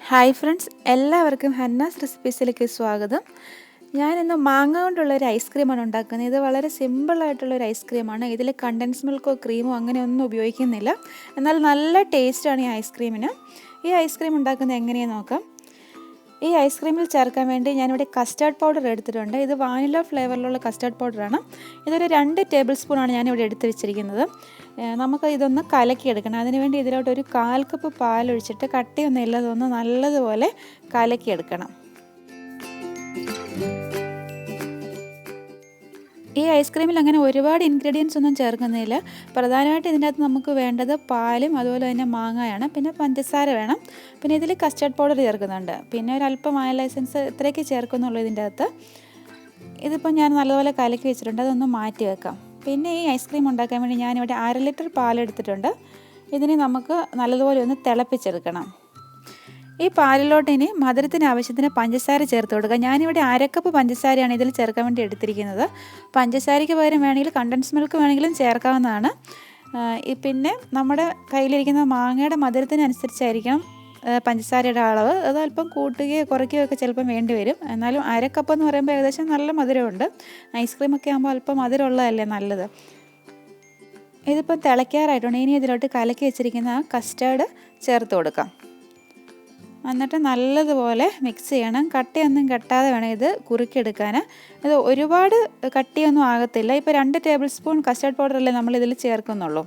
Hi friends, എല്ലാവർക്കും ഹന്നാസ് റെസിപ്പീസിലേക്ക് സ്വാഗതം. ഞാനിന്ന് മാങ്ങ കൊണ്ടുള്ളൊരു ഐസ്ക്രീമാണ് ഉണ്ടാക്കുന്നത്. ഇത് വളരെ സിമ്പിളായിട്ടുള്ളൊരു ഐസ്ക്രീമാണ്. ഇതിൽ കണ്ടൻസ് മിൽക്കോ ക്രീമോ അങ്ങനെയൊന്നും ഉപയോഗിക്കുന്നില്ല. എന്നാൽ നല്ല ടേസ്റ്റാണ് ഈ ഐസ്ക്രീമിന്. ഈ ഐസ്ക്രീം ഉണ്ടാക്കുന്നത് എങ്ങനെയാണെന്ന് നോക്കാം. ഈ ഐസ്ക്രീമിൽ ചേർക്കാൻ വേണ്ടി ഞാനിവിടെ കസ്റ്റർഡ് പൗഡർ എടുത്തിട്ടുണ്ട്. ഇത് വാനില ഫ്ലേവറിലുള്ള കസ്റ്റർഡ് പൗഡറാണ്. ഇതൊരു 2 ടേബിൾ സ്പൂണാണ് ഞാനിവിടെ എടുത്ത് വെച്ചിരിക്കുന്നത്. നമുക്ക് ഇതൊന്ന് കലക്കിയെടുക്കണം. അതിനുവേണ്ടി ഇതിലോട്ടൊരു 1/4 കപ്പ് പാലൊഴിച്ചിട്ട് കട്ടിയൊന്നും ഇല്ലാതെ ഒന്ന് നല്ലതുപോലെ കലക്കിയെടുക്കണം. ഈ ഐസ്ക്രീമിൽ അങ്ങനെ ഒരുപാട് ഇൻഗ്രീഡിയൻസ് ഒന്നും ചേർക്കുന്നില്ല. പ്രധാനമായിട്ട് ഇതിൻ്റെ അകത്ത് നമുക്ക് വേണ്ടത് പാലും അതുപോലെ തന്നെ മാങ്ങയാണ്, പിന്നെ പഞ്ചസാര വേണം, പിന്നെ ഇതിൽ കസ്റ്റർഡ് പൗഡർ ചേർക്കുന്നുണ്ട്, പിന്നെ ഒരല്പം വാനില എസൻസ്, ഇത്രയൊക്കെ ചേർക്കുന്നുള്ളൂ ഇതിൻ്റെ അകത്ത്. ഇതിപ്പോൾ ഞാൻ നല്ലപോലെ കലക്കി വെച്ചിട്ടുണ്ട്, അതൊന്ന് മാറ്റി വെക്കാം. പിന്നെ ഈ ഐസ്ക്രീം ഉണ്ടാക്കാൻ വേണ്ടി ഞാനിവിടെ 1/2 ലിറ്റർ പാലെടുത്തിട്ടുണ്ട്. ഇതിന് നമുക്ക് നല്ലതുപോലെ ഒന്ന് തിളപ്പിച്ചെടുക്കണം. ഈ പാലിലോട്ട് ഇനി മധുരത്തിന് ആവശ്യത്തിന് പഞ്ചസാര ചേർത്ത് കൊടുക്കുക. ഞാനിവിടെ 1/2 കപ്പ് പഞ്ചസാരയാണ് ഇതിൽ ചേർക്കാൻ വേണ്ടി എടുത്തിരിക്കുന്നത്. പഞ്ചസാരയ്ക്ക് പകരം വേണമെങ്കിൽ കണ്ടൻസ് മിൽക്ക് വേണമെങ്കിലും ചേർക്കാവുന്നതാണ്. പിന്നെ നമ്മുടെ കയ്യിലിരിക്കുന്ന മാങ്ങയുടെ മധുരത്തിനനുസരിച്ചായിരിക്കണം പഞ്ചസാരയുടെ അളവ്. അത് അല്പം കൂട്ടുകയോ കുറയ്ക്കുകയോ ഒക്കെ ചിലപ്പം വേണ്ടി വരും. എന്നാലും 1/2 കപ്പ് എന്ന് പറയുമ്പോൾ ഏകദേശം നല്ല മധുരമുണ്ട്. ഐസ്ക്രീമൊക്കെ ആകുമ്പോൾ അല്പം മധുരമുള്ളതല്ലേ നല്ലത്. ഇതിപ്പം തിളയ്ക്കാറായിട്ടുണ്ട്. ഇനി ഇതിലോട്ട് കലക്കി വെച്ചിരിക്കുന്ന ആ കസ്റ്റേർഡ് ചേർത്ത് കൊടുക്കാം. എന്നിട്ട് നല്ലതുപോലെ മിക്സ് ചെയ്യണം. കട്ടിയൊന്നും കെട്ടാതെ വേണം ഇത് കുറുക്കിയെടുക്കാൻ. ഇത് ഒരുപാട് കട്ടിയൊന്നും ആകത്തില്ല. ഇപ്പോൾ 2 ടേബിൾ സ്പൂൺ കസ്റ്റർഡ് പൗഡറല്ലേ നമ്മളിതിൽ ചേർക്കുന്നുള്ളൂ.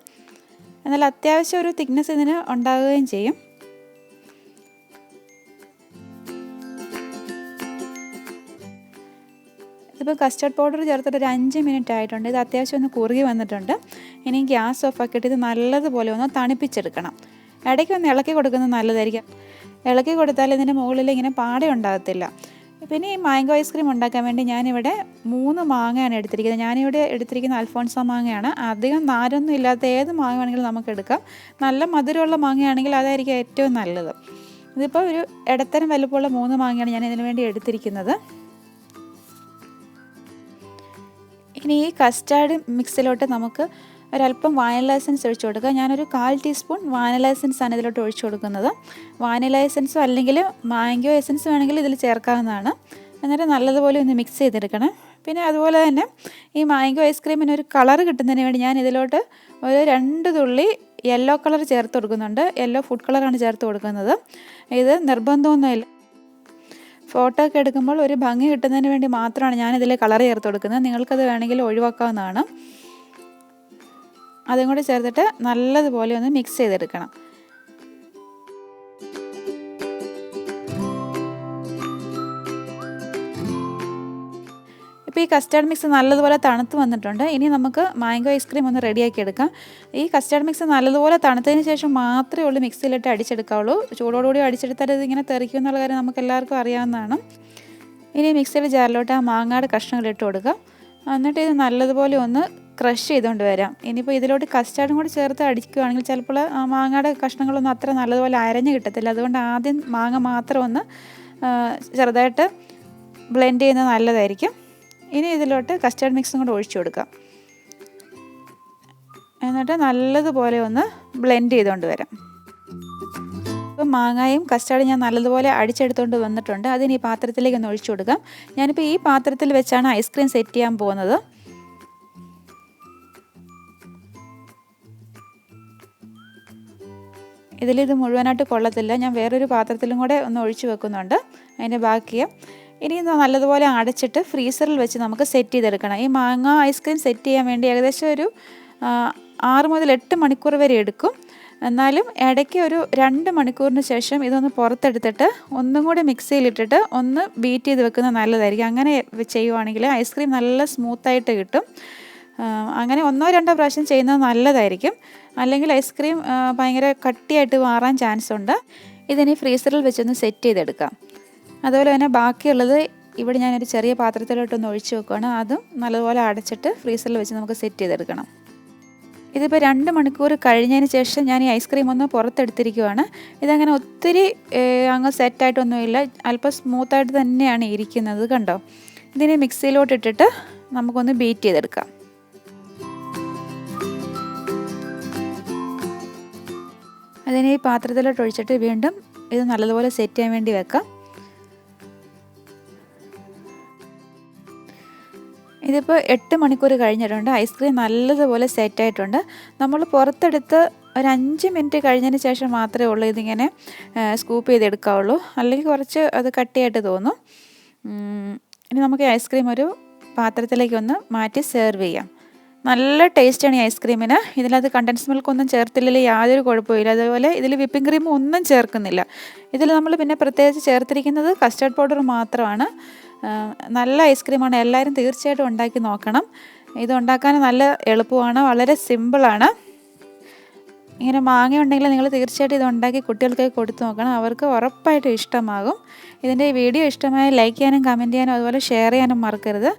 എന്നാൽ അത്യാവശ്യം ഒരു തിക്നെസ് ഇതിന് ഉണ്ടാകുകയും ചെയ്യും. ഇതിപ്പോൾ കസ്റ്റർഡ് പൗഡർ ചേർത്തിട്ട് ഒരു 5 മിനിറ്റ് ആയിട്ടുണ്ട്. ഇത് അത്യാവശ്യം ഒന്ന് കുറുകി വന്നിട്ടുണ്ട്. ഇനി ഗ്യാസ് ഓഫ് ആക്കിയിട്ട് ഇത് നല്ലതുപോലെ ഒന്ന് തണുപ്പിച്ചെടുക്കണം. ഇടയ്ക്ക് ഒന്ന് ഇളക്കി കൊടുക്കുന്നത് നല്ലതായിരിക്കും. ഇളക്കി കൊടുത്താൽ ഇതിൻ്റെ മുകളിൽ ഇങ്ങനെ പാട ഉണ്ടാകത്തില്ല. പിന്നെ ഈ മാംഗോ ഐസ്ക്രീം ഉണ്ടാക്കാൻ വേണ്ടി ഞാനിവിടെ 3 മാങ്ങയാണ് എടുത്തിരിക്കുന്നത്. ഞാനിവിടെ എടുത്തിരിക്കുന്ന അൽഫോൺസ മാങ്ങയാണ്. അധികം നാരൊന്നും ഇല്ലാത്ത ഏത് മാങ്ങ വേണമെങ്കിലും നമുക്ക് എടുക്കാം. നല്ല മധുരമുള്ള മാങ്ങയാണെങ്കിൽ അതായിരിക്കും ഏറ്റവും നല്ലത്. ഇതിപ്പോൾ ഒരു ഇടത്തരം വലുപ്പമുള്ള 3 മാങ്ങയാണ് ഞാൻ ഇതിനു വേണ്ടി എടുത്തിരിക്കുന്നത്. ഇനി ഈ കസ്റ്റാർഡ് മിക്സിലോട്ട് നമുക്ക് ഒരല്പം വാനില എസൻസ് ഒഴിച്ചു കൊടുക്കുക. ഞാനൊരു 1/4 ടീസ്പൂൺ വാനില എസൻസ് ആണ് ഇതിലോട്ട് ഒഴിച്ചു കൊടുക്കുന്നത്. വാനില എസൻസോ അല്ലെങ്കിൽ മാംഗോ എസൻസ് വേണമെങ്കിൽ ഇതിൽ ചേർക്കാവുന്നതാണ്. എന്നിട്ട് നല്ലതുപോലെ ഒന്ന് മിക്സ് ചെയ്തെടുക്കണം. പിന്നെ അതുപോലെ തന്നെ ഈ മാംഗോ ഐസ്ക്രീമിന് ഒരു കളർ കിട്ടുന്നതിന് വേണ്ടി ഞാൻ ഇതിലോട്ട് ഒരു 2 തുള്ളി യെല്ലോ കളർ ചേർത്ത് കൊടുക്കുന്നുണ്ട്. യെല്ലോ ഫുഡ് കളറാണ് ചേർത്ത് കൊടുക്കുന്നത്. ഇത് നിർബന്ധമൊന്നുമില്ല. ഫോട്ടോ ഒക്കെ എടുക്കുമ്പോൾ ഒരു ഭംഗി കിട്ടുന്നതിന് വേണ്ടി മാത്രമാണ് ഞാനിതിൽ കളർ ചേർത്ത് കൊടുക്കുന്നത്. നിങ്ങൾക്കത് വേണമെങ്കിൽ ഒഴിവാക്കാവുന്നതാണ്. അതും കൂടി ചേർത്തിട്ട് നല്ലതുപോലെ ഒന്ന് മിക്സ് ചെയ്തെടുക്കണം. ഇപ്പോൾ ഈ കസ്റ്റാർഡ് മിക്സ് നല്ലതുപോലെ തണുത്ത് വന്നിട്ടുണ്ട്. ഇനി നമുക്ക് മാംഗോ ഐസ്ക്രീം ഒന്ന് റെഡിയാക്കി എടുക്കാം. ഈ കസ്റ്റാർഡ് മിക്സ് നല്ലതുപോലെ തണുത്തതിന് ശേഷം മാത്രമേ ഉള്ളൂ മിക്സിയിലിട്ട് അടിച്ചെടുക്കാവുള്ളൂ. ചൂടോടുകൂടി അടിച്ചെടുത്താൽ ഇത് ഇങ്ങനെ തെറിക്കും എന്നുള്ള കാര്യം നമുക്ക് എല്ലാവർക്കും അറിയാവുന്നതാണ്. ഇനി മിക്സിയുടെ ജാറിലോട്ട് ആ മാങ്ങയുടെ കഷ്ണങ്ങൾ ഇട്ട് കൊടുക്കുക. എന്നിട്ട് ഇത് നല്ലതുപോലെ ഒന്ന് ക്രഷ് ചെയ്തുകൊണ്ട് വരാം. ഇനിയിപ്പോൾ ഇതിലോട്ട് കസ്റ്റാർഡും കൂടി ചേർത്ത് അടിക്കുകയാണെങ്കിൽ ചിലപ്പോൾ ആ മാങ്ങയുടെ കഷ്ണങ്ങളൊന്നും അത്ര നല്ലതുപോലെ അരഞ്ഞ് കിട്ടത്തില്ല. അതുകൊണ്ട് ആദ്യം മാങ്ങ മാത്രം ഒന്ന് ചെറുതായിട്ട് ബ്ലെൻഡ് ചെയ്യുന്നത് നല്ലതായിരിക്കും. ഇനി ഇതിലോട്ട് കസ്റ്റാർഡ് മിക്സും കൂടെ ഒഴിച്ചു കൊടുക്കാം. എന്നിട്ട് നല്ലതുപോലെ ഒന്ന് ബ്ലെൻഡ് ചെയ്തുകൊണ്ട് വരാം. ഇപ്പം മാങ്ങയും കസ്റ്റാർഡും ഞാൻ നല്ലതുപോലെ അടിച്ചെടുത്തുകൊണ്ട് വന്നിട്ടുണ്ട്. അതിന് ഈ പാത്രത്തിലേക്ക് ഒന്ന് ഒഴിച്ചു കൊടുക്കാം. ഞാനിപ്പോൾ ഈ പാത്രത്തിൽ വെച്ചാണ് ഐസ്ക്രീം സെറ്റ് ചെയ്യാൻ പോകുന്നത്. ഇതിലിത് മുഴുവനായിട്ട് കൊള്ളത്തില്ല. ഞാൻ വേറൊരു പാത്രത്തിലും കൂടെ ഒന്ന് ഒഴിച്ചു വെക്കുന്നുണ്ട് അതിൻ്റെ ബാക്കിയെ. ഇനി നല്ലതുപോലെ അടച്ചിട്ട് ഫ്രീസറിൽ വെച്ച് നമുക്ക് സെറ്റ് ചെയ്തെടുക്കണം. ഈ മാങ്ങ ഐസ്ക്രീം സെറ്റ് ചെയ്യാൻ വേണ്ടി ഏകദേശം ഒരു 6 മുതൽ 8 മണിക്കൂർ വരെ എടുക്കും. എന്നാലും ഇടയ്ക്ക് ഒരു 2 മണിക്കൂറിന് ശേഷം ഇതൊന്ന് പുറത്തെടുത്തിട്ട് ഒന്നും കൂടി മിക്സിയിലിട്ടിട്ട് ഒന്ന് ബീറ്റ് ചെയ്ത് വെക്കുന്നത് നല്ലതായിരിക്കും. അങ്ങനെ ചെയ്യുവാണെങ്കിൽ ഐസ്ക്രീം നല്ല സ്മൂത്തായിട്ട് കിട്ടും. അങ്ങനെ 1-2 പ്രാവശ്യം ചെയ്യുന്നത് നല്ലതായിരിക്കും. അല്ലെങ്കിൽ ഐസ്ക്രീം ഭയങ്കര കട്ടിയായിട്ട് മാറാൻ ചാൻസ് ഉണ്ട്. ഇതിനി ഫ്രീസറിൽ വെച്ചൊന്ന് സെറ്റ് ചെയ്തെടുക്കാം. അതുപോലെ തന്നെ ബാക്കിയുള്ളത് ഇവിടെ ഞാനൊരു ചെറിയ പാത്രത്തിലോട്ടൊന്ന് ഒഴിച്ച് വെക്കുകയാണ്. അതും നല്ലതുപോലെ അടച്ചിട്ട് ഫ്രീസറിൽ വെച്ച് നമുക്ക് സെറ്റ് ചെയ്തെടുക്കണം. ഇതിപ്പോൾ 2 മണിക്കൂർ കഴിഞ്ഞതിന് ശേഷം ഞാൻ ഈ ഐസ്ക്രീം ഒന്ന് പുറത്തെടുത്തിരിക്കുകയാണ്. ഇതങ്ങനെ ഒത്തിരി അങ്ങ് സെറ്റായിട്ടൊന്നുമില്ല, അല്പം സ്മൂത്തായിട്ട് തന്നെയാണ് ഇരിക്കുന്നത്. കണ്ടോ? ഇതിനെ മിക്സിയിലോട്ടിട്ടിട്ട് നമുക്കൊന്ന് ബീറ്റ് ചെയ്തെടുക്കാം. അതിനെ ഈ പാത്രത്തിലോട്ട് ഒഴിച്ചിട്ട് വീണ്ടും ഇത് നല്ലതുപോലെ സെറ്റ് ചെയ്യാൻ വേണ്ടി വെക്കാം. ഇതിപ്പോൾ 8 മണിക്കൂർ കഴിഞ്ഞിട്ടുണ്ട്. ഐസ്ക്രീം നല്ലതുപോലെ സെറ്റായിട്ടുണ്ട്. നമ്മൾ പുറത്തെടുത്ത് ഒരു 5 മിനിറ്റ് കഴിഞ്ഞതിന് ശേഷം മാത്രമേ ഉള്ളൂ ഇതിങ്ങനെ സ്കൂപ്പ് ചെയ്തെടുക്കാവുള്ളൂ. അല്ലെങ്കിൽ കുറച്ച് അത് കട്ടിയായിട്ട് തോന്നും. ഇനി നമുക്ക് ഐസ്ക്രീം ഒരു പാത്രത്തിലേക്ക് ഒന്ന് മാറ്റി സെർവ് ചെയ്യാം. നല്ല ടേസ്റ്റാണ് ഈ ഐസ്ക്രീമിന്. ഇതിനകത്ത് കണ്ടൻസ് മിൽക്കൊന്നും ചേർത്തില്ലെങ്കിൽ യാതൊരു കുഴപ്പമില്ല. അതുപോലെ ഇതിൽ വിപ്പിംഗ് ക്രീം ഒന്നും ചേർക്കുന്നില്ല. ഇതിൽ നമ്മൾ പിന്നെ പ്രത്യേകിച്ച് ചേർത്തിരിക്കുന്നത് കസ്റ്റർഡ് പൗഡർ മാത്രമാണ്. നല്ല ഐസ്ക്രീമാണ്. എല്ലാവരും തീർച്ചയായിട്ടും ഉണ്ടാക്കി നോക്കണം. ഇത് ഉണ്ടാക്കാൻ നല്ല എളുപ്പമാണ്, വളരെ സിമ്പിളാണ്. ഇങ്ങനെ മാങ്ങ ഉണ്ടെങ്കിൽ നിങ്ങൾ തീർച്ചയായിട്ടും ഇത് ഉണ്ടാക്കി കുട്ടികൾക്ക് കൊടുത്തു നോക്കണം. അവർക്ക് ഉറപ്പായിട്ടും ഇഷ്ടമാകും. ഇതിൻ്റെ വീഡിയോ ഇഷ്ടമായി ലൈക്ക് ചെയ്യാനും കമൻറ്റ് ചെയ്യാനും അതുപോലെ ഷെയർ ചെയ്യാനും മറക്കരുത്.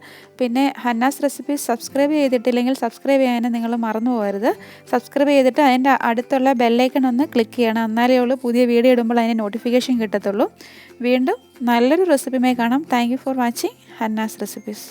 പിന്നെ ഹന്നാസ് റെസിപ്പീസ് സബ്സ്ക്രൈബ് ചെയ്തിട്ടില്ലെങ്കിൽ സബ്സ്ക്രൈബ് ചെയ്യാനും നിങ്ങൾ മറന്നു പോകരുത്. സബ്സ്ക്രൈബ് ചെയ്തിട്ട് അതിൻ്റെ അടുത്തുള്ള ബെല്ലൈക്കൺ ഒന്ന് ക്ലിക്ക് ചെയ്യണം. എന്നാലേ ഉള്ളൂ പുതിയ വീഡിയോ ഇടുമ്പോൾ അതിന് നോട്ടിഫിക്കേഷൻ കിട്ടത്തുള്ളൂ. വീണ്ടും നല്ലൊരു റെസിപ്പിയുമായി കാണാം. Thank you for watching Hannah's recipes.